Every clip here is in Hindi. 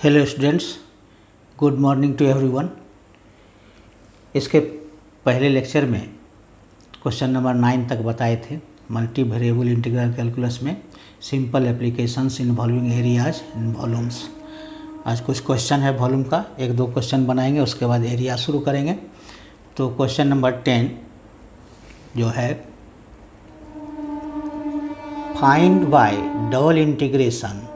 Hello students, good morning to everyone. इसके पहले लेक्चर में क्वेश्चन नंबर 9 तक बताए थे मल्टी वेरिएबल इंटीग्रल कैलकुलस में simple applications involving areas in volumes. आज कुछ क्वेश्चन है वॉल्यूम का, एक दो क्वेश्चन बनाएंगे, उसके बाद एरिया शुरू करेंगे। तो क्वेश्चन नंबर 10 जो है, find by double integration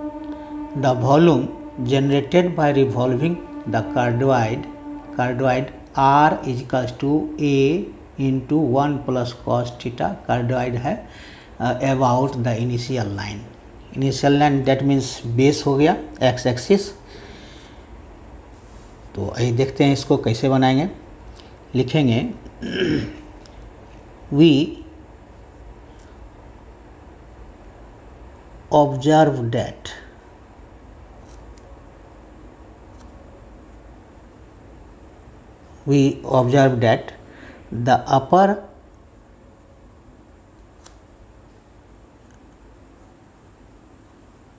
the volume generated by revolving the cardioid r is equals to a into 1 plus cos theta। cardioid है about the initial line that means base हो गया x एक्सिस। तो आइए देखते हैं इसको कैसे बनाएंगे। लिखेंगे we observe that the upper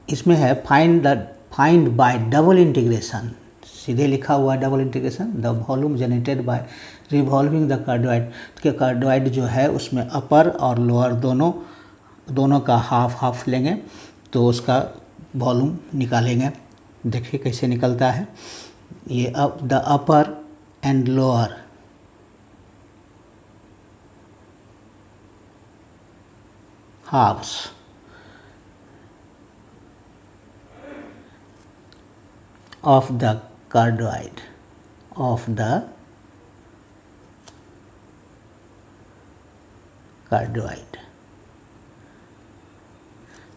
इसमें है फाइंड बाय डबल इंटीग्रेशन, सीधे लिखा हुआ है double integration the volume generated by revolving the cardioid. कि कार्डोइड जो है उसमें अपर और लोअर दोनों का हाफ लेंगे तो उसका वॉल्यूम निकालेंगे। देखिए कैसे निकलता है। ये the upper and lower halves of the cardioid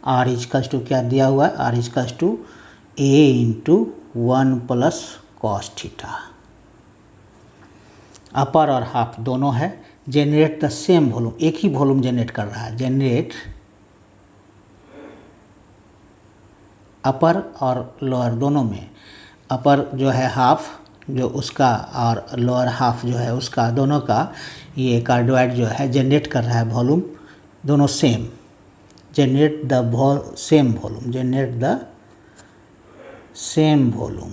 r equals to क्या दिया हुआ है, r equals to a into 1 plus cos theta. Upper और हाफ दोनों है। जेनरेट द सेम वॉल्यूम, एक ही वॉल्यूम जनरेट कर रहा है। जेनरेट अपर और लोअर दोनों में, अपर जो है हाफ जो उसका और लोअर हाफ जो है उसका, दोनों का ये कार्डोइड जो है जनरेट कर रहा है वॉल्यूम दोनों same. Generate the same volume.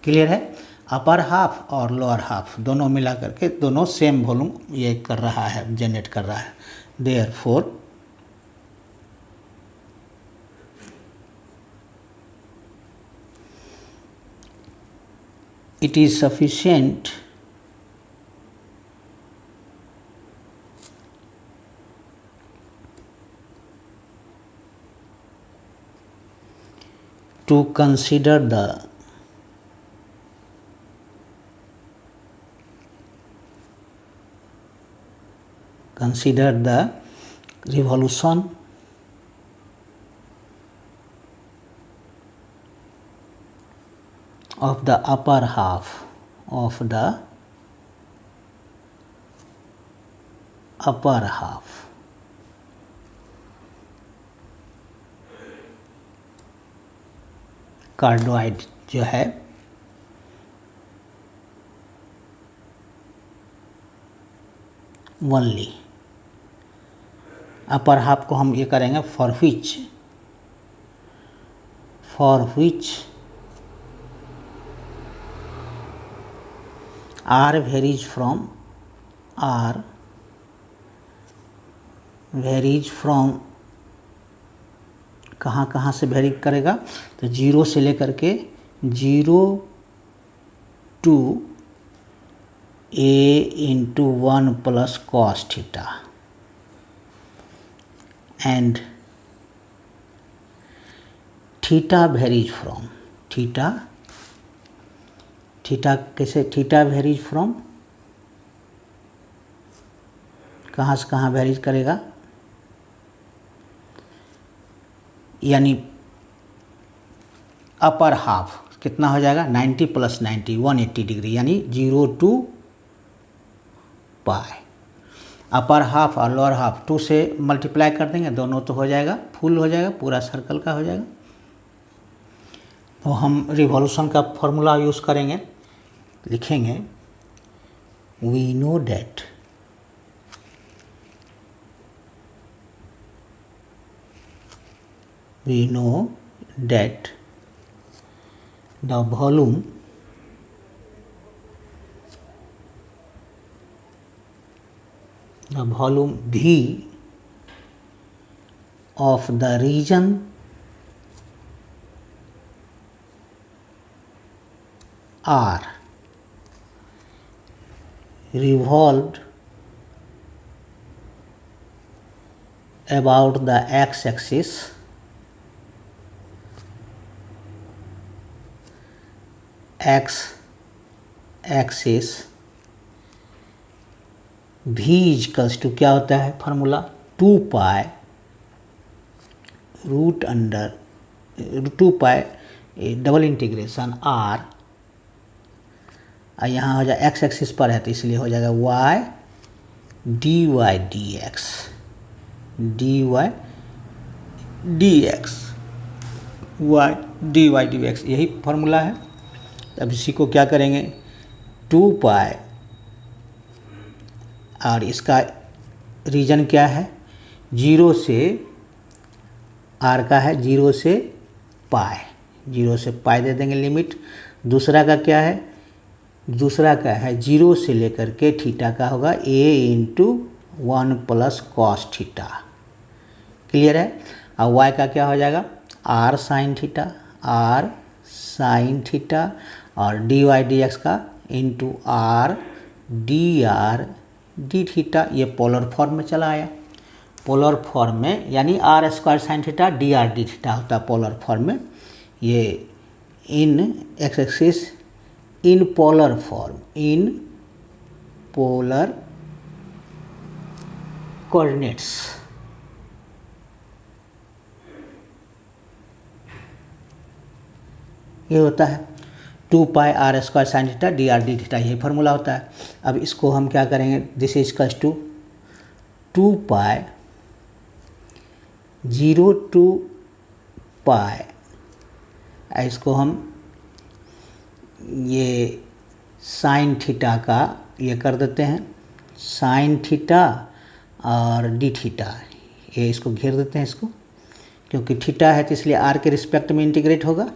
Clear है। अपर हाफ और लोअर हाफ दोनों मिला करके दोनों सेम वॉल्यूम ये कर रहा है, जनरेट कर रहा है। Therefore it is sufficient to consider the revolution of the upper half cardioid जो है ओनली। अपर हाफ को हम ये करेंगे for which r varies from कहाँ से वेरी करेगा, तो 0 से लेकर के 0 to a into 1 plus cos theta and theta varies from theta कैसे, थीटा वेरीज फ्रॉम कहाँ से कहाँ वेरीज करेगा, यानी अपर हाफ कितना हो जाएगा 90 प्लस 90 180 डिग्री, यानी 0 टू पाई। अपर हाफ और लोअर हाफ 2 से मल्टीप्लाई कर देंगे, दोनों तो हो जाएगा, फुल हो जाएगा, पूरा सर्कल का हो जाएगा। तो हम रिवॉल्यूशन का फॉर्मूला यूज़ करेंगे। लिखेंगे we know that we know that the volume V of the region R revolved about the x-axis v equals to क्या होता है formula 2 pi root under 2 pi double integration r, यहाँ हो जाए x एक्सिस पर है तो इसलिए हो जाएगा y dy dx यही फार्मूला है। अब इसी को क्या करेंगे 2 पाई और इसका रीजन क्या है 0 से r का है 0 से पाई दे देंगे लिमिट। दूसरा का क्या है 0 से लेकर के थीटा का होगा a into 1 plus cos theta. Clear है। और y का क्या हो जाएगा r साइन थीटा और dy dx का into r dr d theta. ये पोलर फॉर्म में चला आया। पोलर फॉर्म में यानी r square sine theta dr d theta होता है पोलर फॉर्म में। ये in x axis in polar coordinates. ये होता है 2 pi r square sine theta dr d theta, ये फार्मूला होता है। अब इसको हम क्या करेंगे this is equals to 2 pi 0 to pi, इसको हम ये साइन थीटा का ये कर देते हैं साइन थीटा और डी थीटा, ये इसको घेर देते हैं इसको, क्योंकि थीटा है तो इसलिए r के रिस्पेक्ट में इंटीग्रेट होगा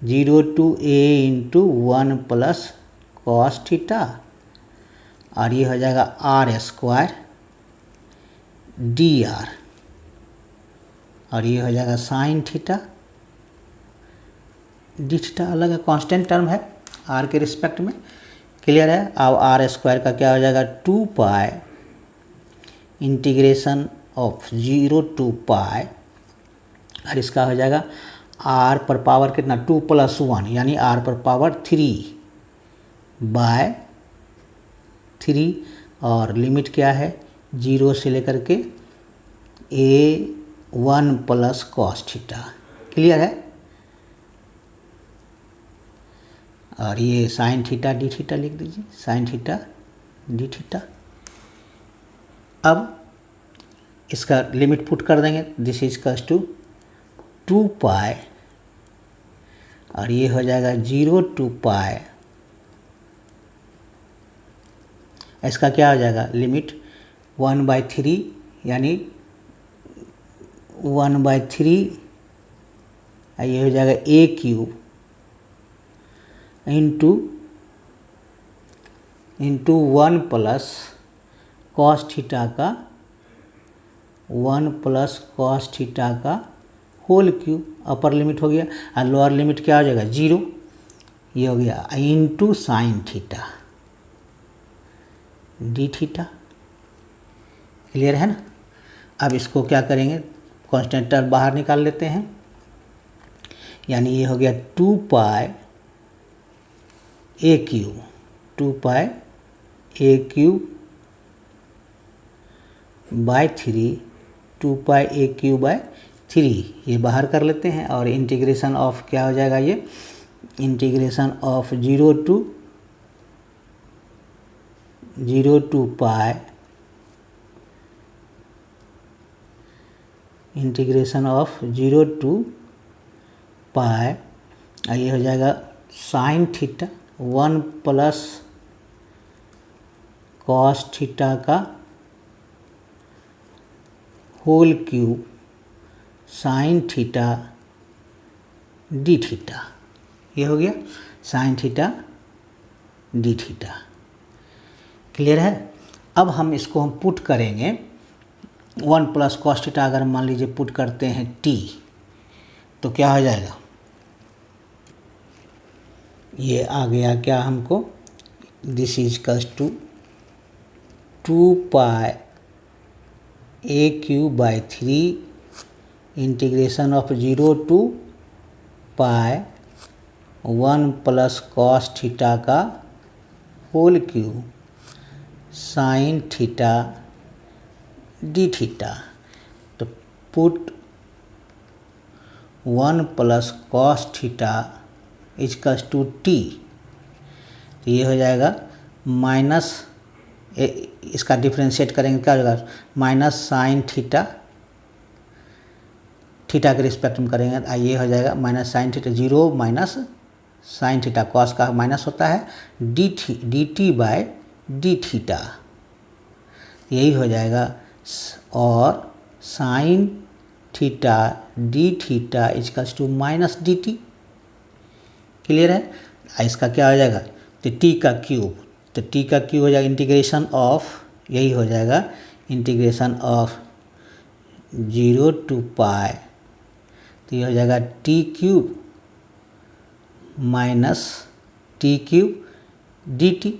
0 to a into 1 plus cos theta और ये हो जाएगा r स्क्वायर dr और ये हो जाएगा साइन थीटा डी थीटा। अलग है कांस्टेंट टर्म है r के रिस्पेक्ट में। क्लियर है। अब r स्क्वायर का क्या हो जाएगा 2 पाई इंटीग्रेशन ऑफ 0 टू पाई और इसका हो जाएगा r पर पावर कितना 2 प्लस 1 यानी r पर पावर 3/3 और लिमिट क्या है 0 से लेकर के a 1 plus cos theta. Clear है। और ये साइन थीटा डी थीटा लिख दीजिए साइन थीटा डी थीटा। अब इसका लिमिट पुट कर देंगे this is equals to 2 pi और ये हो जाएगा 0 टू पाई, इसका क्या हो जाएगा लिमिट 1/3 यानी 1/3 ये हो जाएगा a cube into 1 plus cos theta का 1 प्लस कॉस थीटा का होल क्यूब। अपर लिमिट हो गया और लोअर लिमिट क्या हो जाएगा 0, ये हो गया into sine theta D theta. Clear है ना। अब इसको क्या करेंगे कांस्टेंट टर्म बाहर निकाल लेते हैं यानी ये हो गया 2 पाई a cube 2 pi a cube by 3 2 pi a cube by 3 ये बाहर कर लेते हैं और इंटीग्रेशन ऑफ क्या हो जाएगा ये integration of 0 to pi integration of 0 to pi ये हो जाएगा sine theta 1 plus cos theta का whole cube sine theta D theta, ये हो गया sine theta D theta. Clear है। अब हम इसको हम पुट करेंगे 1 प्लस कॉस थीटा, अगर मान लीजिए पुट करते हैं टी, तो क्या हो जाएगा, ये आ गया क्या हमको, this is equals to 2 pi a cube by 3 integration of 0 to pi 1 plus cos theta का whole cube sine theta D theta. तो put 1 plus cos theta equals to t, तो ये हो जाएगा माइनस, इसका डिफ्रेंशिएट करेंगे क्या हो जाएगा, माइनस साइन थीटा, थीटा के रिस्पेक्ट में करेंगे, ये हो जाएगा minus sine theta, 0 minus sine theta, cos का माइनस होता है, D T by D theta, यही हो जाएगा। और sine theta D theta equals to minus D T. Clear है। इसका क्या हो जाएगा, तो टी का क्यूब, तो टी का क्यूब हो जाएगा इंटीग्रेशन ऑफ, यही हो जाएगा इंटीग्रेशन ऑफ 0 टू पाई, तो ये हो जाएगा T cube minus T cube D T.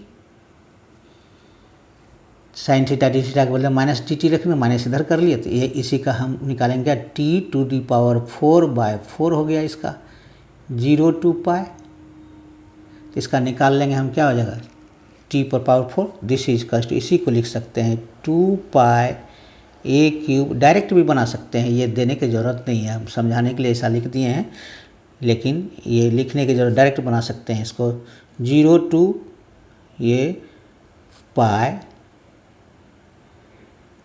Sine theta D theta के बदले माइनस डी टी रखेंगे, माइनस इधर कर लिए, तो ये इसी का हम निकालेंगे T to the power 4 by 4 हो गया इसका 0 टू पाई, तो इसका निकाल लेंगे हम, क्या हो जाएगा टी पर पावर 4, दिस इज कस्ट, इसी को लिख सकते हैं 2 पाई ए क्यूब, डायरेक्ट भी बना सकते हैं, ये देने की ज़रूरत नहीं है, हम समझाने के लिए ऐसा लिख दिए हैं, लेकिन ये लिखने की जरूरत, डायरेक्ट बना सकते हैं इसको 0 टू ये पाई,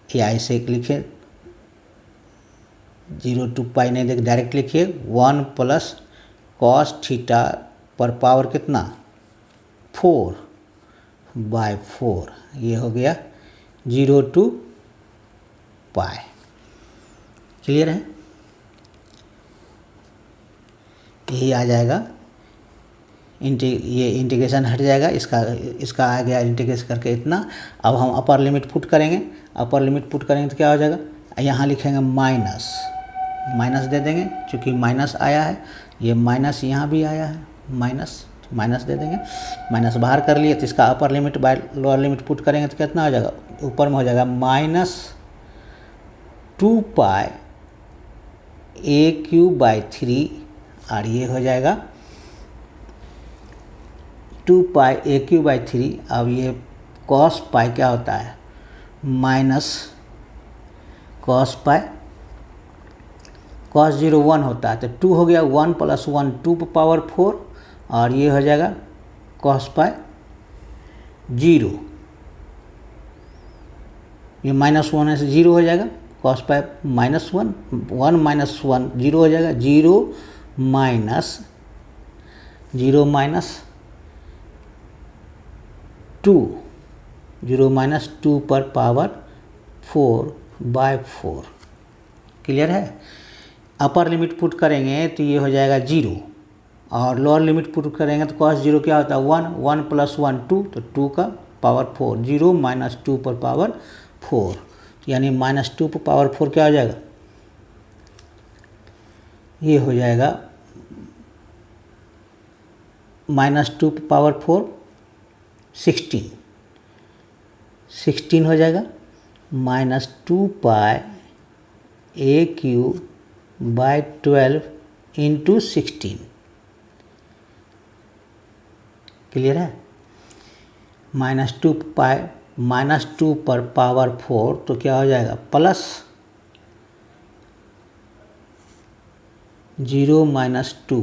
या ऐसे लिखे 0 टू पाई नहीं देख, डायरेक्ट लिखिए 1 प्लस कॉस थीटा पर पावर कितना 4 बाय 4, ये हो गया 0 टू पाई। क्लियर है। यही आ जाएगा, ये इंटीग्रेशन हट जाएगा, इसका आ गया इंटीग्रेशन करके इतना। अब हम अपर लिमिट पुट करेंगे, अपर लिमिट पुट करेंगे तो क्या हो जाएगा, यहाँ लिखेंगे माइनस, माइनस दे देंगे, चूँकि माइनस आया है, ये माइनस यहाँ भी आया है, माइनस माइनस दे देंगे, माइनस बाहर कर लिए, तो इसका upper limit by lower limit put करेंगे तो कितना हो जाएगा, ऊपर में हो जाएगा minus 2 pi A cube by 3, और ये हो जाएगा 2 पाई ए क्यूब बाई 3। अब ये कॉस पाई क्या होता है, माइनस कॉस पाई, कॉस 0 1 होता है, तो 2 हो गया, 1 प्लस 1 2 पावर 4, और ये हो जाएगा कॉस पाई 0, ये माइनस 1 से 0 हो जाएगा, कॉस पाई माइनस 1, 1 माइनस 1 0 हो जाएगा, 0 माइनस 2, 0 माइनस 2 पर पावर 4 बाय 4। क्लियर है। अपर लिमिट पुट करेंगे तो ये हो जाएगा 0, और लोअर लिमिट पुट करेंगे तो कॉस 0 क्या होता है 1, 1 प्लस 1 2, तो 2 का पावर 4, 0 माइनस 2 पर पावर 4, यानी माइनस 2 पर पावर 4 क्या हो जाएगा, ये हो जाएगा माइनस 2 पर पावर 4 16 हो जाएगा, minus 2 pi A cube by 12 into 16। Clear है। माइनस 2 पाई, माइनस 2 पर पावर 4, तो क्या हो जाएगा प्लस 0 माइनस 2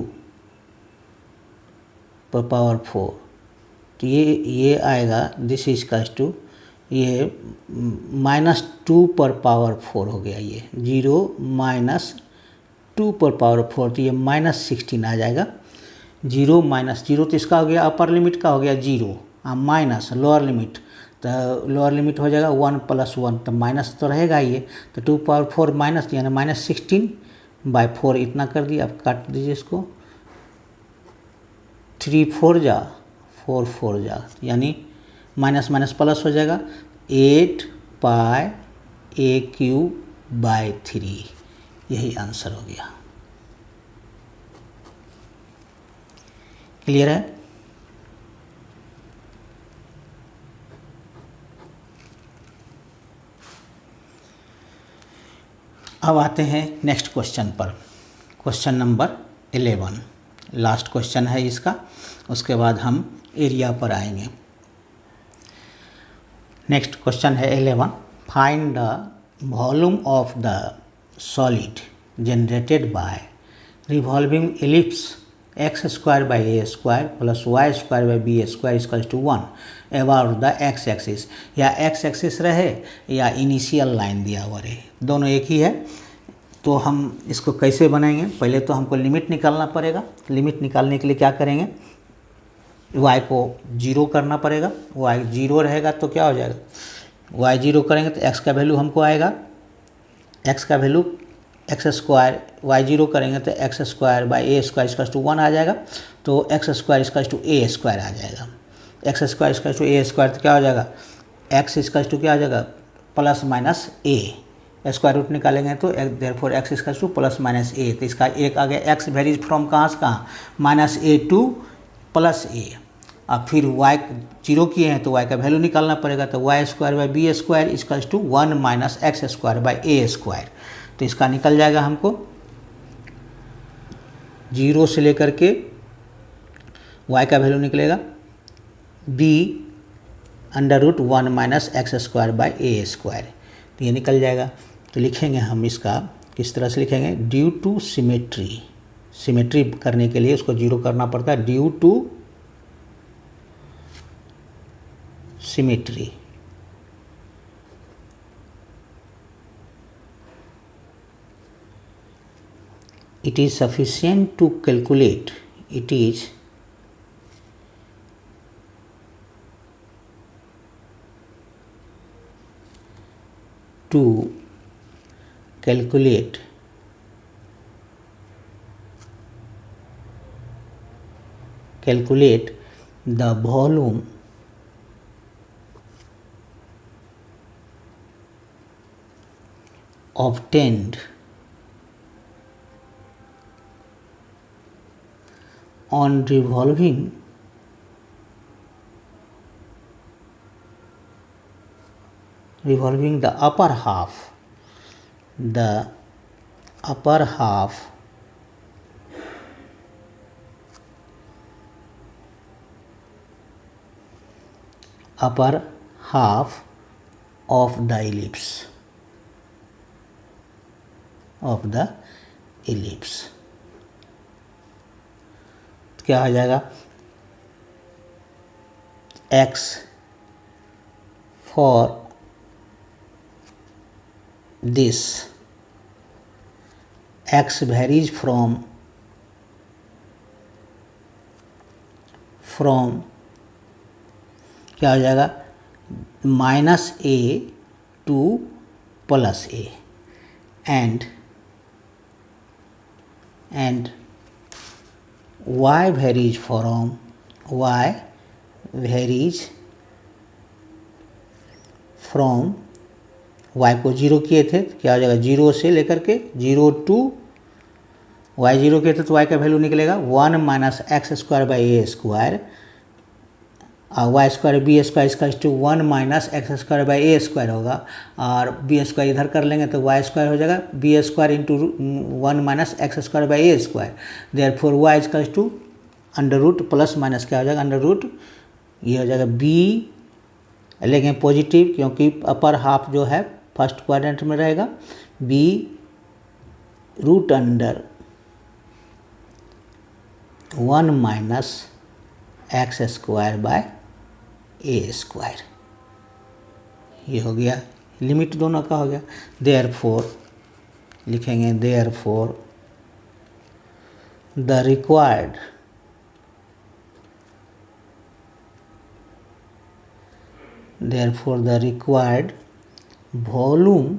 पर पावर 4, तो ये आएगा, दिस इज कस टू, ये माइनस 2 पर पावर 4 हो गया, ये 0 माइनस 2 पर पावर 4, तो ये माइनस 16 आ जाएगा, 0 माइनस 0, तो इसका हो गया अपर लिमिट का हो गया 0, माइनस लोअर लिमिट, तो लोअर लिमिट हो जाएगा 1 प्लस 1, तो माइनस तो रहेगा ये, तो 2 पावर 4 माइनस, यानी माइनस 16 बाय 4 इतना कर दिया, अब काट दीजिए इसको, 3 4 जा 4 4 जा, यानी माइनस माइनस प्लस हो जाएगा, 8 पाई ए क्यूब बाय 3, यही आंसर हो गया। क्लियर है? अब आते हैं नेक्स्ट क्वेश्चन पर, क्वेश्चन नंबर 11, लास्ट क्वेश्चन है इसका, उसके बाद हम एरिया पर आएंगे। नेक्स्ट क्वेश्चन है 11, find the volume of the solid generated by revolving ellipse X square by A square plus Y square by B square equal to 1 about the X axis, या एक्स एक्सिस रहे या इनिशियल लाइन दिया हुआ रहे, दोनों एक ही है। तो हम इसको कैसे बनाएंगे, पहले तो हमको लिमिट निकालना पड़ेगा। लिमिट निकालने के लिए क्या करेंगे, y को 0 करना पड़ेगा, y 0 रहेगा तो क्या हो जाएगा, y 0 करेंगे तो x का वैल्यू हमको आएगा, x का वैल्यू एक्स स्क्वायर, y 0 करेंगे तो x square by A square इसका टू 1 आ जाएगा, तो एक्स स्क्वायर इसका टू ए स्क्वायर आ जाएगा, एक्स स्क्वायर इसका टू ए स्क्वायर तो क्या हो जाएगा, एक्स इसका टू क्या आ जाएगा, प्लस माइनस ए, स्क्वायर रूट निकालेंगे तो देयरफॉर एक्स इसका टू प्लस माइनस ए, तो इसका एक आ गया, एक्स वेरीज फ्रॉम कहाँ से कहाँ, माइनस ए टू प्लस ए। अब फिर y 0 किए हैं तो y का वैल्यू निकालना पड़ेगा, तो Y square by B square इसका to 1 minus x square by A square, तो इसका निकल जाएगा हमको 0 से लेकर के y का वैल्यू निकलेगा b under root 1 minus x square by A square, तो ये निकल जाएगा। तो लिखेंगे हम इसका किस तरह से लिखेंगे, ड्यू टू सिमेट्री, सिमेट्री करने के लिए उसको 0 करना पड़ता है, due to symmetry, it is sufficient to calculate, it is to calculate the volume obtained on revolving the upper half, upper half of the ellipse, क्या आ जाएगा, x for this, x varies from क्या हो जाएगा, minus a to plus A, and y varies from y को 0 किए थे तो क्या हो जाएगा, 0 से लेकर के 0 टू y 0 किए थे तो y का वैल्यू निकलेगा 1 minus x square by A square, और वाई स्क्वायर बी स्क्वायर इसका to 1 minus x square by A square होगा, और बी स्क्वायर इधर कर लेंगे तो वाई स्क्वायर हो जाएगा b square into 1 minus x square by A square, therefore y इसका to under root plus minus क्या हो जाएगा, अंडर रूट, ये हो जाएगा बी, लेकिन पॉजिटिव क्योंकि अपर हाफ जो है फर्स्ट क्वाड्रेंट में रहेगा, B root under 1 minus x square by A square, ये हो गया, लिमिट दोनों का हो गया। देयरफॉर लिखेंगे, therefore the required volume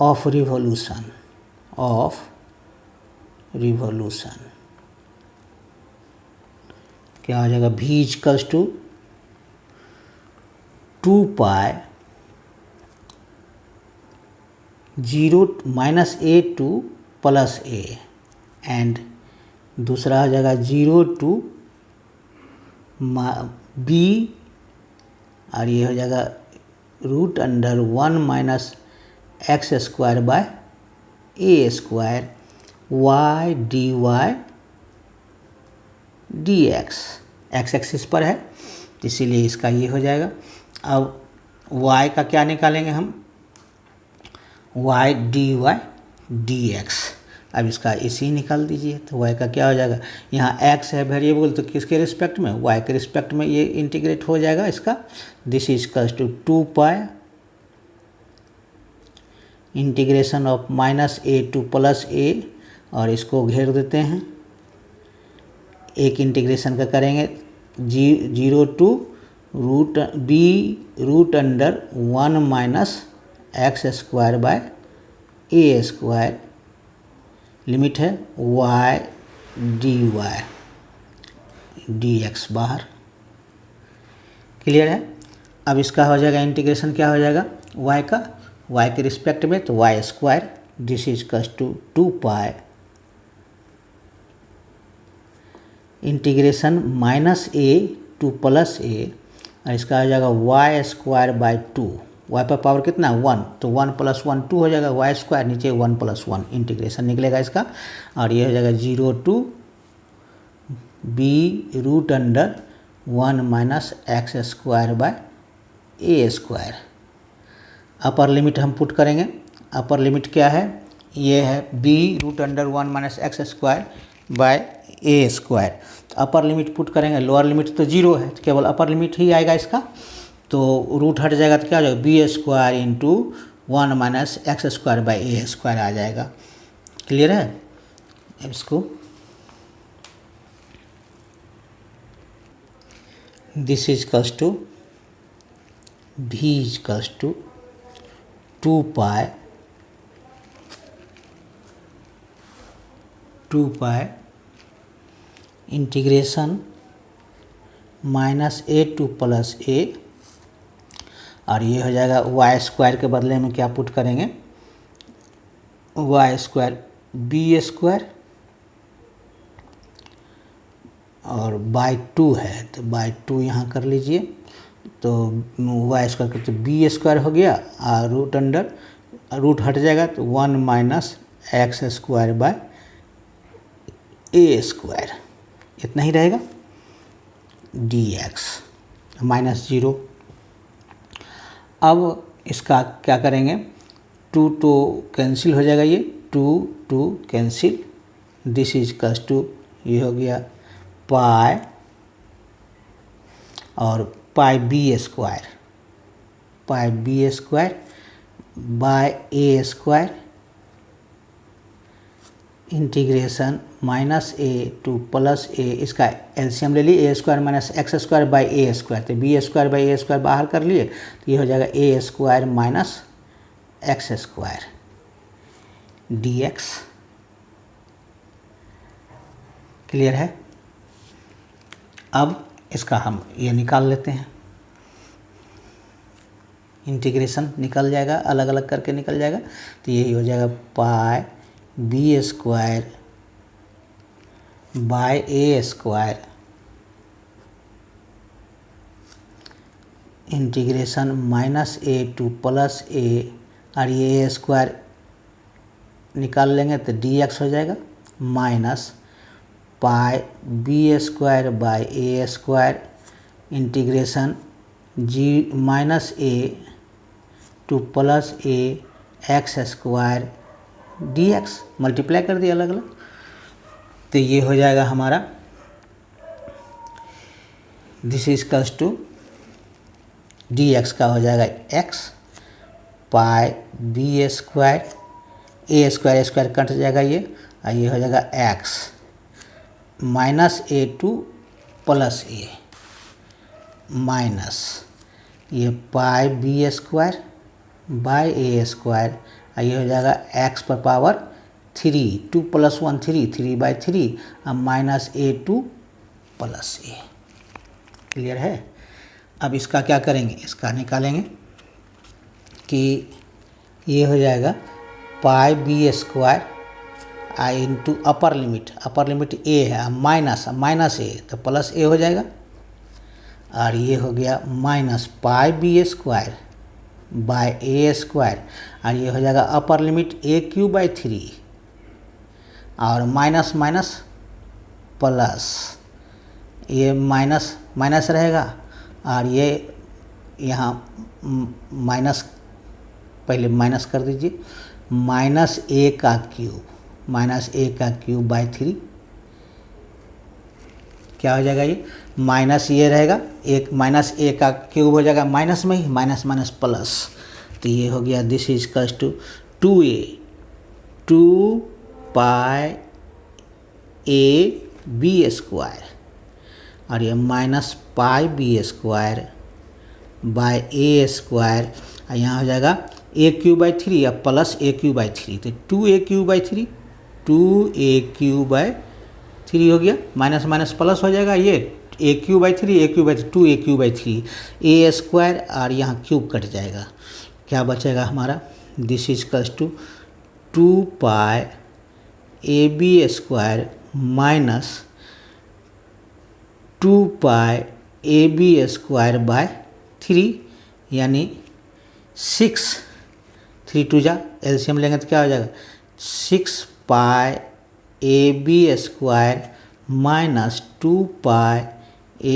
of revolution क्या हो जाएगा, v equals to 2 pi 0 minus a to plus a, and दूसरा हो जाएगा 0 टू b, और ये हो जाएगा root under 1 minus x square by A square Y D Y D X, X axis पर है इसीलिए इसका ये हो जाएगा। अब y का क्या निकालेंगे हम, Y D Y D X, अब इसका इसी निकाल दीजिए। तो y का क्या हो जाएगा, यहाँ x है वेरिएबल तो किसके रिस्पेक्ट में, y के रिस्पेक्ट में ये इंटीग्रेट हो जाएगा इसका। This is equals to 2 pi integration of minus a to plus a, और इसको घेर देते हैं, एक इंटीग्रेशन का करेंगे 0 to root b root under 1 minus x square by A square, limit है y डी एक्स बाहर, क्लियर है। अब इसका हो जाएगा इंटीग्रेशन, क्या हो जाएगा y का, y के रिस्पेक्ट में तो Y square, this is equals to 2 pi integration minus a to plus a, और इसका हो जाएगा वाई स्क्वायर बाय 2, y पर पावर कितना 1, तो 1 प्लस 1 2 हो जाएगा, वाई स्क्वायर नीचे 1 प्लस 1 इंटीग्रेशन निकलेगा इसका, और ये हो जाएगा 0 to b root under 1 minus x square by A square. Upper limit हम पुट करेंगे, अपर लिमिट क्या है, ये है b root under 1 minus x square by A square. तो अपर लिमिट पुट करेंगे, लोअर लिमिट तो 0 है तो केवल अपर लिमिट ही आएगा इसका, तो रूट हट जाएगा तो क्या हो जाएगा b square into 1 minus x square by A square आ जाएगा, क्लियर है। अब इसको दिस इज इक्वल्स टू भी is equals to 2 pi integration minus a to plus a, और ये हो जाएगा वाई स्क्वायर के बदले में क्या पुट करेंगे, वाई स्क्वायर बी स्क्वायर और बाई 2 है तो बाई 2 यहाँ कर लीजिए, तो वाई स्क्वायर करते बी स्क्वायर हो गया, और रूट अंडर रूट हट जाएगा तो 1 minus x square by A square, इतना ही रहेगा डी एक्स माइनस 0। अब इसका क्या करेंगे, 2 तो कैंसिल हो जाएगा, ये 2 cancel, this is equals to ये हो गया पाई और pi B square by A square integration minus a to plus a, इसका एलसीएम ले लिए, a square minus x square by A square, तो b square by A square बाहर कर लिए तो ये हो जाएगा a square minus x square d x, clear है। अब इसका हम ये निकाल लेते हैं, इंटीग्रेशन निकल जाएगा, अलग अलग करके निकल जाएगा, तो यही हो जाएगा pi B square by A square integration minus a to plus a, और ये ए स्क्वायर निकाल लेंगे तो डी एक्स हो जाएगा minus pi B square by A square integration जी minus a to plus a x square d x, multiply कर दिया अलग अलग, तो ये हो जाएगा हमारा this is equals to d x का हो जाएगा x pi B square a square कट जाएगा ये, और ये हो जाएगा x minus a to plus a minus ये pi B square by A square, ये हो जाएगा एक्स पर पावर 3, 2 + 1 3, 3/3 अब माइनस A2 प्लस ए। क्लियर है। अब इसका क्या करेंगे, इसका निकालेंगे कि ये हो जाएगा पाई बी स्क्वायर आई इंटू अपर लिमिट ए है, माइनस ए तो प्लस ए हो जाएगा, और ये हो गया minus pi B square by A square, और ये हो जाएगा अपर लिमिट A³/3 और माइनस माइनस प्लस, ये माइनस माइनस रहेगा, और ये यहाँ माइनस, पहले माइनस कर दीजिए, -A³ क्या हो जाएगा, ये माइनस ये रहेगा, एक -A³ हो जाएगा माइनस में ही, माइनस माइनस प्लस, तो ये हो गया this is equals to 2A 2 pi AB square, और ये minus pi B square by A square, और यहाँ हो जाएगा A³/3 या प्लस A³/3, तो 2A³/3 हो गया, माइनस माइनस प्लस हो जाएगा, ये A³/3 2A³/3 ए स्क्वायर, और यहाँ क्यूब कट जाएगा, क्या बचेगा हमारा, this is equals to 2 pi AB square minus 2 pi AB square by 3, यानी 6, 3 2 जा एलसीएम लेंगे तो क्या हो जाएगा, 6 पाई AB square minus 2 pi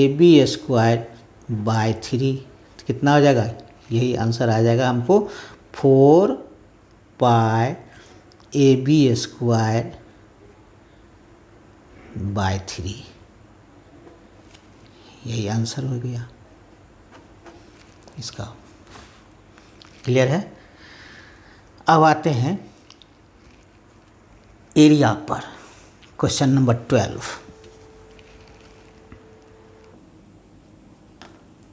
AB square by 3, कितना हो जाएगा, यही आंसर आ जाएगा हमको 4 पाई AB स्क्वायर बाय 3, यही आंसर हो गया इसका। क्लियर है। अब आते हैं एरिया पर, क्वेश्चन नंबर 12।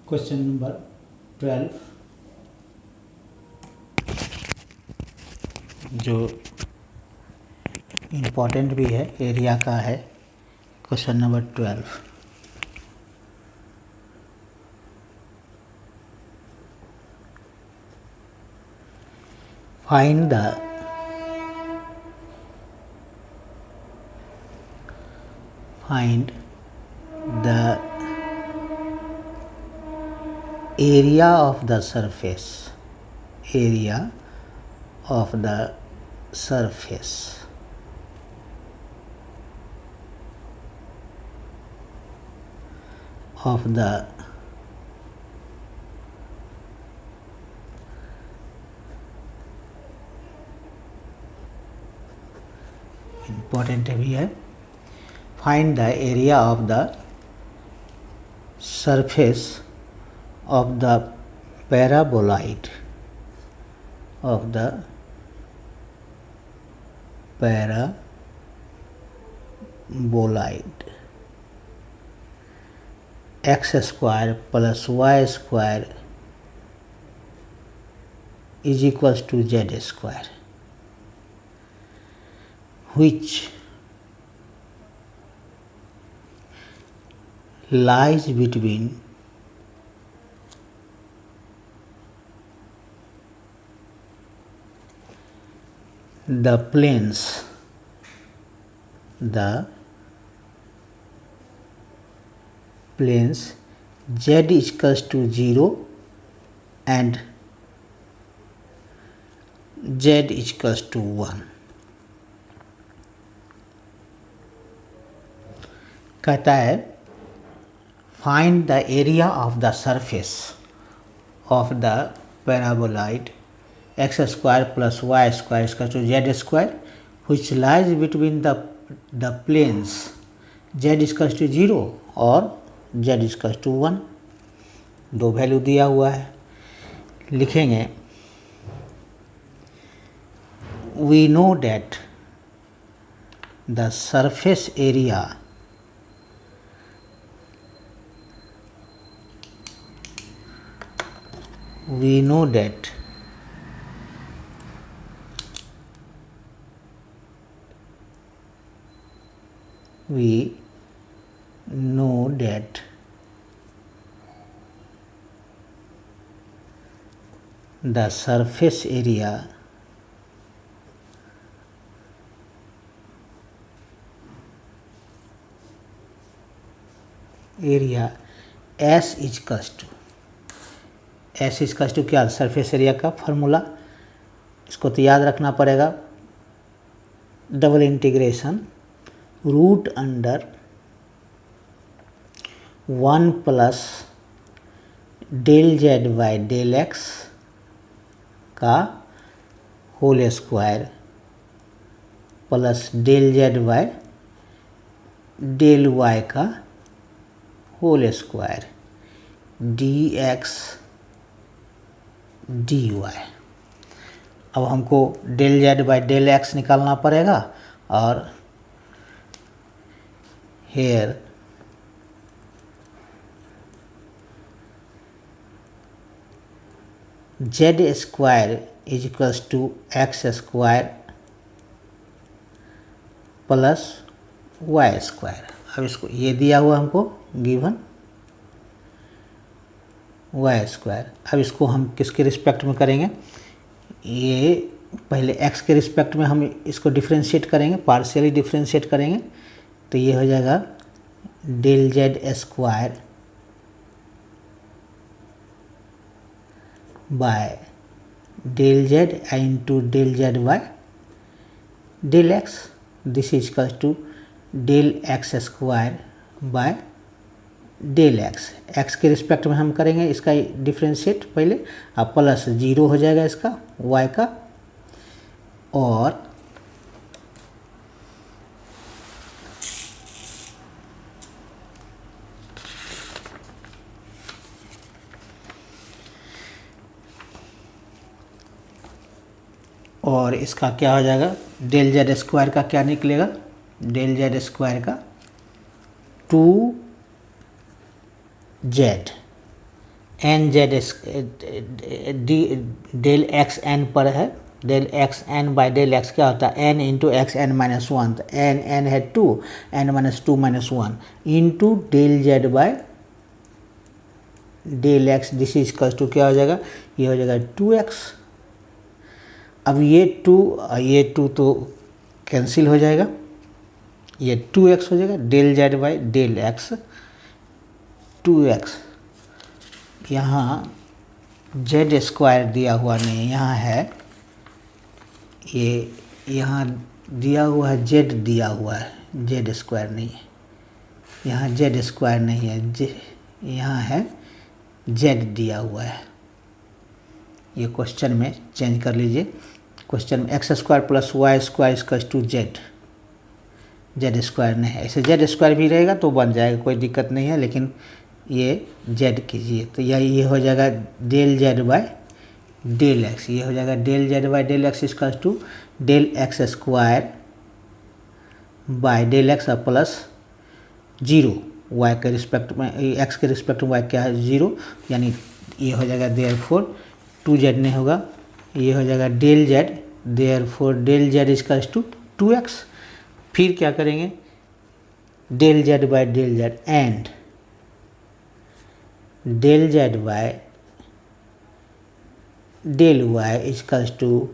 क्वेश्चन नंबर 12 जो इम्पोर्टेंट भी है, एरिया का है, question number 12। Find the area of the surface, area of the surface of the important भी है, find the area of the surface of the paraboloid of the paraboloid x square plus y square is equals to z square, which lies between the planes z is equals to 0 and z is equals to 1। कहता है find the area of the surface of the paraboloid x square plus Y square इसका to z square which lies between the planes z equals to 0 और जेड इजकल्स टू 1। दो वैल्यू दिया हुआ है, लिखेंगे we know that the surface area we know that we know that the surface area S is to क्या, सरफेस एरिया का फार्मूला, इसको तो याद रखना पड़ेगा, double integration root under 1 plus del Z by del x का whole square plus del Z by del Y का whole square d x d y. अब हमको del Z by del x निकालना पड़ेगा और here z square is equals to x square plus Y square. अब इसको ये दिया हुआ हमको गिवन वाई स्क्वायर। अब इसको हम किसके रिस्पेक्ट में करेंगे, ये पहले x के रिस्पेक्ट में हम इसको डिफ्रेंशिएट करेंगे, पार्शियली डिफ्रेंशिएट करेंगे, तो ये हो जाएगा del Z square by del Z into del Z by del x, this is equal to del x square by del X. X के रिस्पेक्ट में हम करेंगे इसका डिफ्रेंशिएट पहले, अब प्लस 0 हो जाएगा इसका वाई का, और इसका क्या हो जाएगा, डेल जेड स्क्वायर का क्या निकलेगा, डेल जेड स्क्वायर का 2 z n z del x n पर है, del x n by del x क्या होता है, n into x n minus 1, तो एन है 2, n minus 2 minus 1 into del Z by del x, this is equal to क्या हो जाएगा, ये हो जाएगा 2x। अब ये 2 तो कैंसिल हो जाएगा, ये 2x हो जाएगा, del Z by del x 2x, यहाँ जेड स्क्वायर दिया हुआ नहीं, यहाँ है ये, यहाँ दिया हुआ है जेड दिया हुआ है, जेड स्क्वायर नहीं है, यहाँ जेड स्क्वायर नहीं है, यहाँ है जेड दिया हुआ है। ये क्वेश्चन में चेंज कर लीजिए, क्वेश्चन में x square plus Y square equals to z, z square नहीं है, ऐसे जेड स्क्वायर भी रहेगा तो बन जाएगा, कोई दिक्कत नहीं है, लेकिन ये जेड कीजिए, तो ये हो जाएगा del Z by del x, ये हो जाएगा del Z by del x equals to del x square by del x plus 0 y के रिस्पेक्ट में, एक्स के रिस्पेक्ट में वाई क्या है 0, यानी ये हो जाएगा देयरफॉर 2 जेड नहीं होगा, ये हो जाएगा del z, therefore del z equals to 2x। फिर क्या करेंगे, del Z by del z and del Z by del y equals to,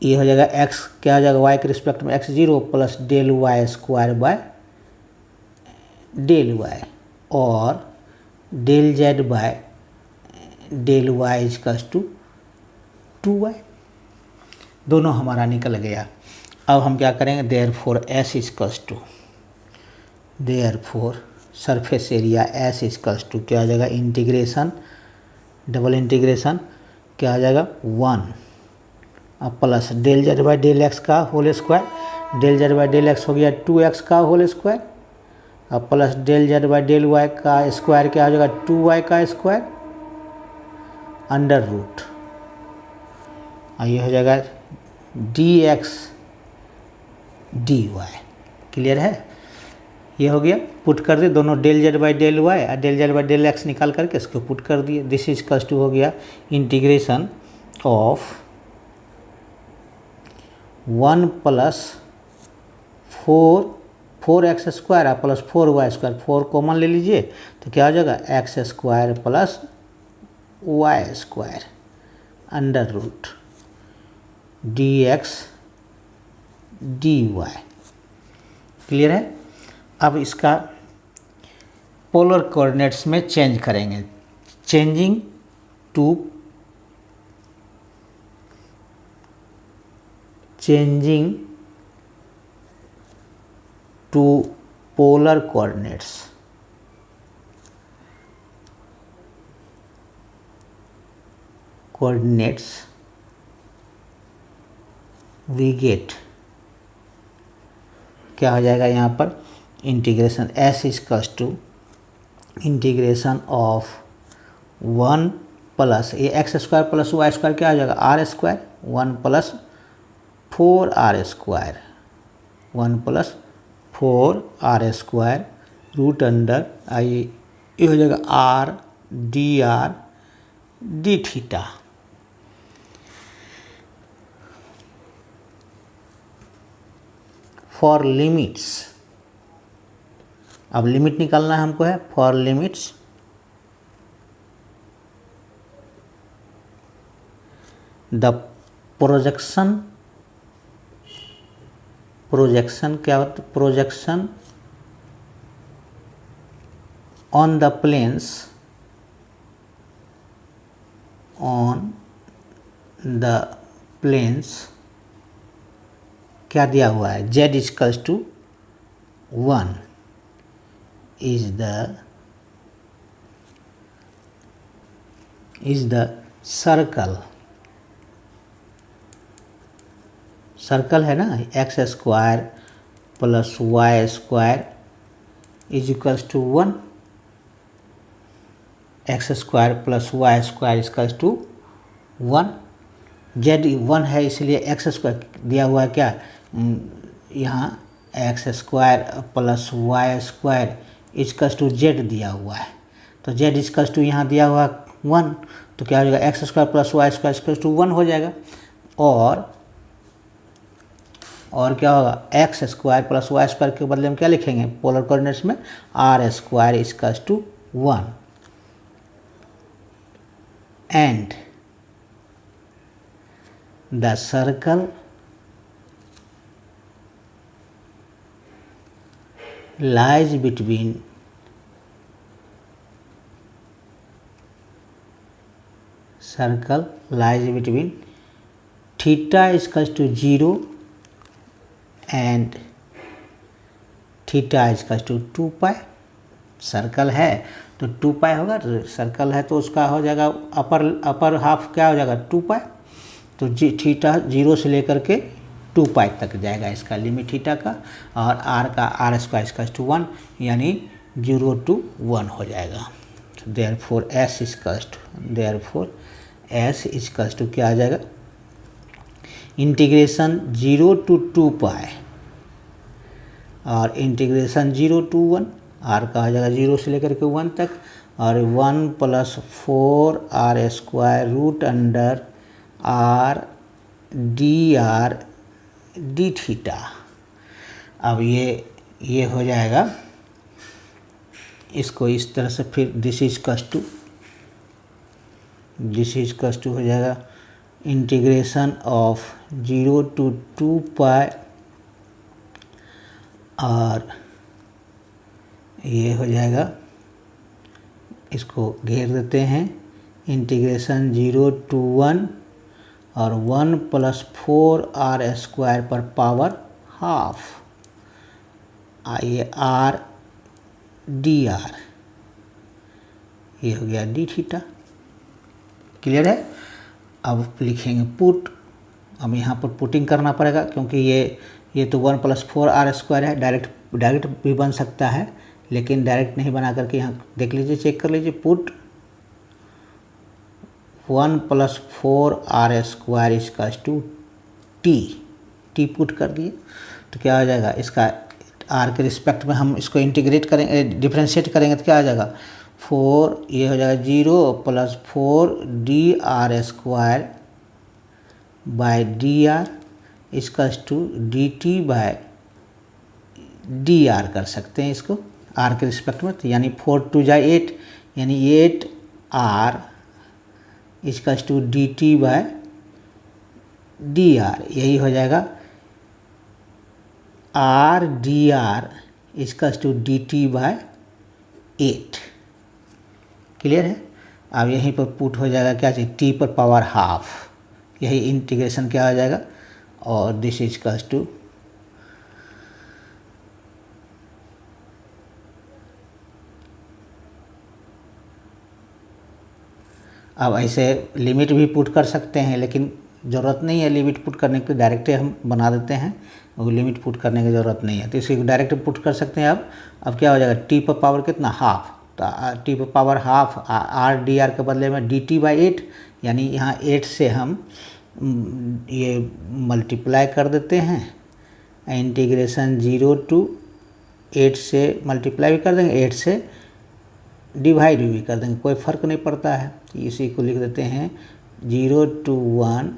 ये हो जाएगा x क्या हो जाएगा y के रिस्पेक्ट में x 0 plus del y square by del Y, और del Z by del y equals to 2y, दोनों हमारा निकल गया। अब हम क्या करेंगे, therefore s equals to, therefore surface area s equals to क्या हो जाएगा, इंटीग्रेशन डबल इंटीग्रेशन क्या हो जाएगा 1 अब plus del Z by del x का whole square, del Z by del X हो गया 2x का होल स्क्वायर, अब plus del Z by del Y का स्क्वायर क्या हो जाएगा 2y का स्क्वायर अंडर रूट, और ये हो जाएगा dx dy। क्लियर है, ये हो गया, पुट कर दिए दोनों del Z by del Y और del Z by del X निकाल करके इसको पुट कर दिए, दिस इज इक्वल्स टू हो गया integration of 1 plus 4 4x² plus 4y², 4 common ले लीजिए तो क्या हो जाएगा x² plus y² under root dx dy। Clear है। अब इसका पोलर कोऑर्डिनेट्स में चेंज करेंगे। Changing to polar coordinates. We get क्या हो जाएगा यहाँ पर integration s equals to integration of 1 plus ये x² प्लस y² क्या हो जाएगा r², 1 plus 4r², 1 plus 4r² root under आई ये हो जाएगा r dr d theta. For limits, अब लिमिट निकालना हमको है। फॉर लिमिट्स द प्रोजेक्शन क्या होता है, प्रोजेक्शन ऑन द प्लेन्स क्या दिया हुआ है z equals to 1 is the circle है ना x² plus y² is equals to 1, x² plus y² equals to 1। z 1 है इसलिए x² दिया हुआ है क्या यहाँ x² plus y² equals to z दिया हुआ है। तो z इक्वल्स टू यहाँ दिया हुआ 1 तो क्या हो जाएगा x² plus y² equals to 1 हो जाएगा। और क्या होगा x² प्लस y² के बदले में क्या लिखेंगे पोलर कोऑर्डिनेट्स में r² equals to 1 and the circle lies between theta equals to 0 and theta equals to 2 pi. Circle है तो 2 पाई होगा, सर्कल है तो उसका हो जाएगा अपर हाफ क्या हो जाएगा 2 पाई। तो थीटा 0 से लेकर के 2 पाई तक जाएगा इसका लिमिट थीटा का, और r का r² इक्वल्स टू 1 यानी 0 to 1 हो जाएगा। देयरफॉर s इक्वल्स टू क्या आ जाएगा इंटीग्रेशन 0 to 2 पाई और इंटीग्रेशन 0 to 1, r का हो जाएगा 0 से लेकर के 1 तक, और 1 plus 4r² root under r dr d theta. अब ये हो जाएगा, इसको इस तरह से फिर दिस इज कस टू हो जाएगा इंटीग्रेशन ऑफ 0 to 2 पाई, और ये हो जाएगा इसको घेर देते हैं इंटीग्रेशन 0 to 1 और 1 प्लस 4r² पर पावर हाफ, ये r dr ये हो गया d थीटा। क्लियर है। अब लिखेंगे पुट, अब यहाँ पर पुटिंग करना पड़ेगा क्योंकि ये तो 1 प्लस 4r² है, डायरेक्ट भी बन सकता है लेकिन डायरेक्ट नहीं बना करके यहाँ देख लीजिए, चेक कर लीजिए। Put 1 plus 4r² equals to t put कर दिए तो क्या हो जाएगा, इसका r के रिस्पेक्ट में हम इसको इंटीग्रेट करेंगे, डिफ्रेंशिएट करेंगे तो क्या आ जाएगा 4, ये हो जाएगा 0 plus 4dr² by dr equals to dt by d r कर सकते हैं इसको आर के रिस्पेक्ट में। तो यानी 4 2 जा 8, यानी 8 r equals to d T by d r, यही हो जाएगा r d r equals to d T by 8। Clear है। अब यहीं पर पुट हो जाएगा क्या चाहिए, टी पर पावर हाफ, यही इंटीग्रेशन क्या हो जाएगा, और दिस इजकल्स टू अब ऐसे लिमिट भी पुट कर सकते हैं, लेकिन ज़रूरत नहीं है लिमिट पुट करने की, डायरेक्ट हम बना देते हैं, वो लिमिट पुट करने की ज़रूरत नहीं है, तो इसे डायरेक्ट पुट कर सकते हैं। अब क्या हो जाएगा, टी पर पावर कितना, हाफ, तो टी पर power half are d are के बदले में डी टी बाई 8, यानी यहाँ 8 से हम ये मल्टीप्लाई कर देते हैं, इंटीग्रेशन 0 to 8 से मल्टीप्लाई भी कर देंगे, 8 से डिवाइड भी कर देंगे, कोई फ़र्क नहीं पड़ता है। इसी को लिख देते हैं 0 to 1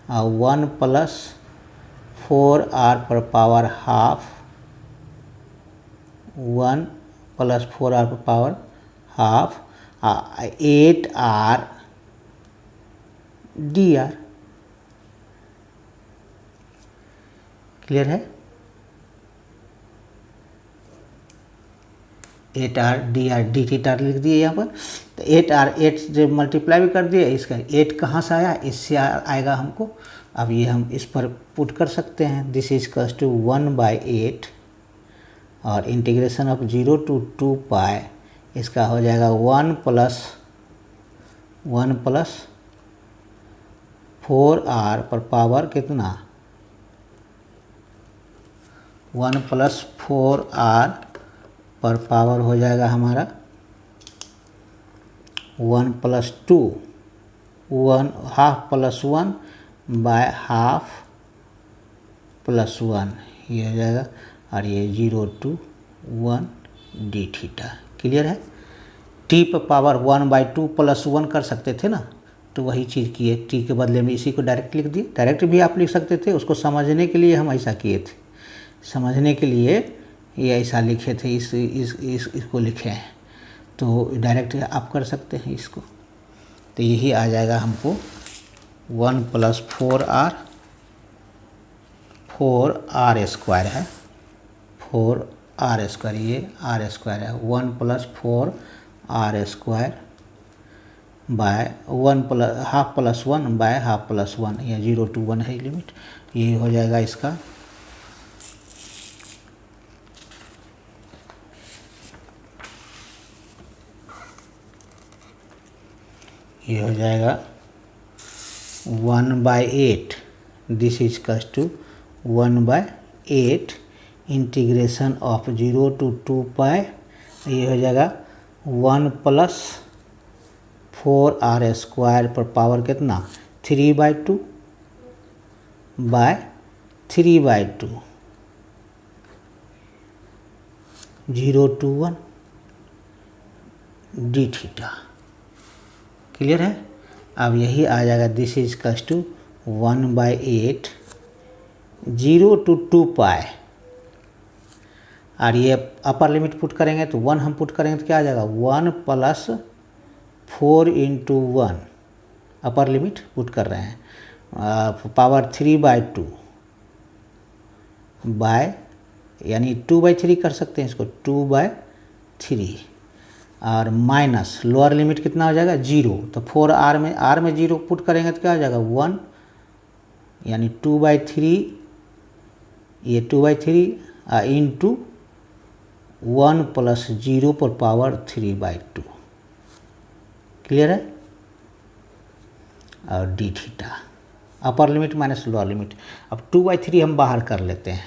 और 1 प्लस 4r पर पावर हाफ, 1 प्लस 4r पर power half 8r dr। Clear है। 8r dr डी थीटा लिख दिए यहाँ पर। तो 8r 8 जब मल्टीप्लाई भी कर दिए, इसका 8 कहाँ से आया, इससे आएगा हमको। अब ये हम इस पर पुट कर सकते हैं, दिस इज इक्वल्स टू 1/8 और इंटीग्रेशन ऑफ 0 to 2 पाई, इसका हो जाएगा 1 प्लस 4r पर पावर कितना, 1 प्लस 4r पर पावर हो जाएगा हमारा 1 plus 2, 1 half plus 1 by half plus 1, ये हो जाएगा, और ये 0 to 1 डी थीटा। क्लियर है। टी पर पावर 1/2 प्लस 1 कर सकते थे ना, तो वही चीज़ किए, टी के बदले में इसी को डायरेक्ट लिख दिए। डायरेक्ट भी आप लिख सकते थे, उसको समझने के लिए हम ऐसा किए थे, समझने के लिए ये ऐसा लिखे थे, इसको लिखे हैं, तो डायरेक्ट आप कर सकते हैं इसको। तो यही आ जाएगा हमको 1 प्लस 4r स्क्वायर है, 4r स्क्वायर, ये r स्क्वायर है, 1 plus 4r square by 1 plus half plus 1 by half plus 1, या 0 to 1 है लिमिट, ये हो जाएगा इसका। ये हो जाएगा 1/8, this is equals to 1/8 integration of 0 to 2 pi, ये हो जाएगा 1 प्लस 4r स्क्वायर पर पावर कितना, 3/2 by 3/2, 0 to 1 d theta. Clear है। अब यही आ जाएगा, this is equals to 1/8 0 to 2 pi, और ये अपर लिमिट पुट करेंगे तो 1 हम पुट करेंगे तो क्या आ जाएगा, 1 प्लस 4 into 1, अपर लिमिट पुट कर रहे हैं, पावर 3/2 बाय, यानी 2/3 कर सकते हैं इसको, 2/3, और माइनस लोअर लिमिट कितना हो जाएगा, 0, तो 4r में 0 पुट करेंगे तो क्या हो जाएगा 1, यानी 2/3, ये 2/3 इंटू 1 प्लस 0 पर पावर 3/2। क्लियर है। और D theta upper limit minus lower limit. अब 2/3 हम बाहर कर लेते हैं,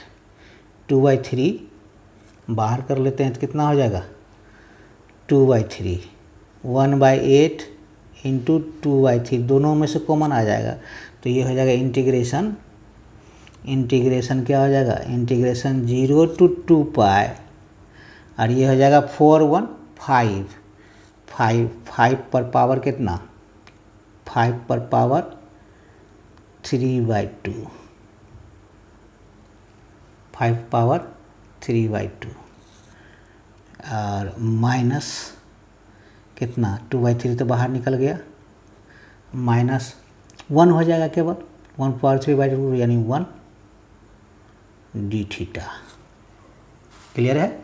2/3 बाहर कर लेते हैं तो कितना हो जाएगा, 2/3, 1/8 इंटू 2/3, दोनों में से कॉमन आ जाएगा, तो ये हो जाएगा इंटीग्रेशन क्या हो जाएगा, इंटीग्रेशन 0 to 2 पाई, और ये हो जाएगा 4 1 5 पर पावर कितना, 5 पर पावर 3/2, 5 पावर 3/2 और माइनस कितना 2/3 तो बाहर निकल गया, -1 हो जाएगा केवल 1/3/2 यानी 1 d थीटा। क्लियर है।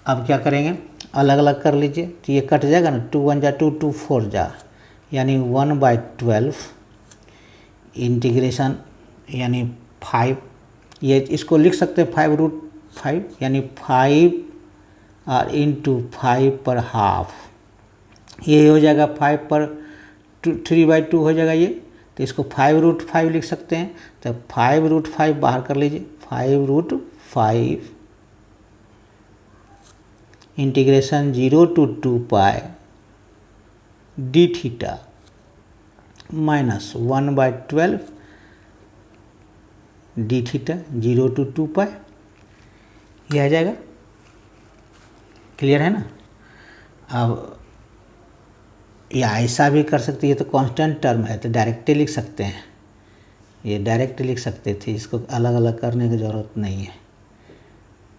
अब क्या करेंगे, अलग अलग कर लीजिए तो ये कट जाएगा ना, 2 1 जा 2 2 4 जा यानी 1/12 इंटीग्रेशन यानी 5, ये इसको लिख सकते हैं 5√5 यानी 5 और इंटू 5 पर हाफ, ये हो जाएगा 5 पर 3/2 हो जाएगा ये, तो इसको 5√5 लिख सकते हैं। तो 5√5 बाहर कर लीजिए, 5√5 integration 0 to 2 pi D theta minus 1/12 D theta 0 to 2 pi, ये आ जाएगा। क्लियर है ना। अब या ऐसा भी कर सकते, ये तो कांस्टेंट टर्म है तो डायरेक्ट लिख सकते हैं, ये डायरेक्ट लिख सकते थे, इसको अलग अलग करने की ज़रूरत नहीं है,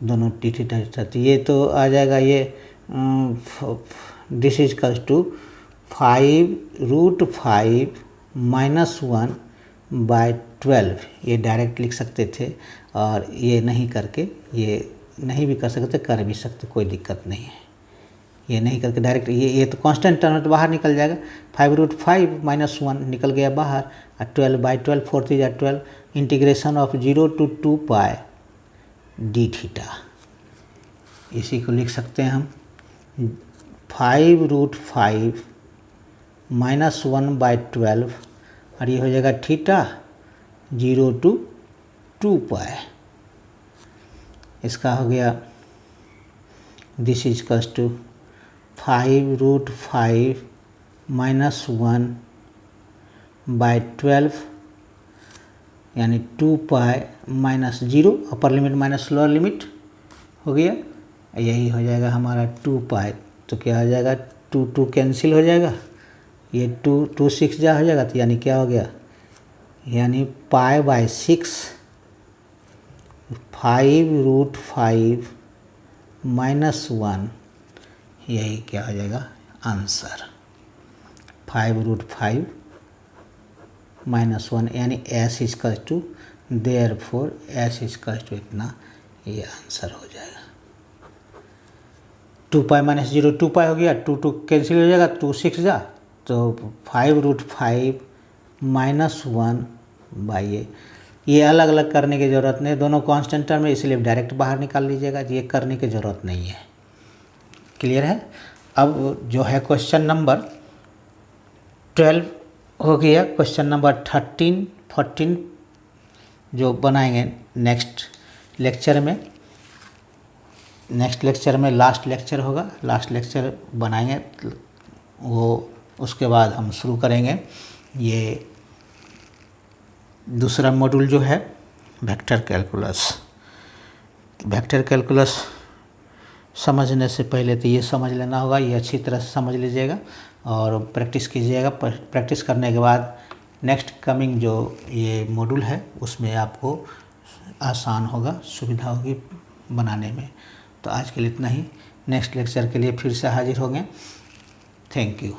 दोनों टी थीटा तो ये तो आ जाएगा, ये दिस इज कल्स टू 5√5 - 1/12, ये डायरेक्ट लिख सकते थे, और ये नहीं करके, ये नहीं भी कर सकते, कर भी सकते, कोई दिक्कत नहीं है। ये नहीं करके डायरेक्ट ये तो कांस्टेंट टर्म है तो बाहर निकल जाएगा, 5√5 - 1 निकल गया बाहर, और 12/12 4 3 जा 12 integration of 0 to 2 pi D theta, इसी को लिख सकते हैं हम 5√5 - 1/12, और ये हो जाएगा थीटा 0 to 2 पाई। इसका हो गया दिस इज इक्वल्स टू 5√5 - 1/12 यानी 2 pi minus 0, upper limit minus lower limit हो गया, यही हो जाएगा हमारा 2 पाई। तो क्या हो जाएगा, 2 2 कैंसिल हो जाएगा, ये 2 6 जा हो जाएगा, तो यानी क्या हो गया, यानी π/6 5√5 - 1, यही क्या हो जाएगा आंसर, 5√5 - 1 यानी s equals to, therefore s equals to इतना, ये आंसर हो जाएगा। 2 पाई - 0 2 पाई हो गया, 2 2 कैंसिल हो जाएगा, 2 6 जा, तो 5√5 - 1 ये अलग अलग करने की ज़रूरत नहीं, दोनों कांस्टेंट टर्म है इसलिए डायरेक्ट बाहर निकाल लीजिएगा, ये करने की ज़रूरत नहीं है। क्लियर है। अब जो है क्वेश्चन नंबर 12 हो गया, क्वेश्चन नंबर 13 14 जो बनाएंगे नेक्स्ट लेक्चर में, लास्ट लेक्चर होगा, लास्ट लेक्चर बनाएंगे वो, उसके बाद हम शुरू करेंगे ये दूसरा मॉड्यूल जो है वेक्टर कैलकुलस। वेक्टर कैलकुलस समझने से पहले तो ये समझ लेना होगा, ये अच्छी तरह से समझ लीजिएगा और प्रैक्टिस कीजिएगा। प्रैक्टिस करने के बाद नेक्स्ट कमिंग जो ये मॉड्यूल है उसमें आपको आसान होगा, सुविधा होगी बनाने में। तो आज के लिए इतना ही, नेक्स्ट लेक्चर के लिए फिर से हाजिर होंगे। Thank you.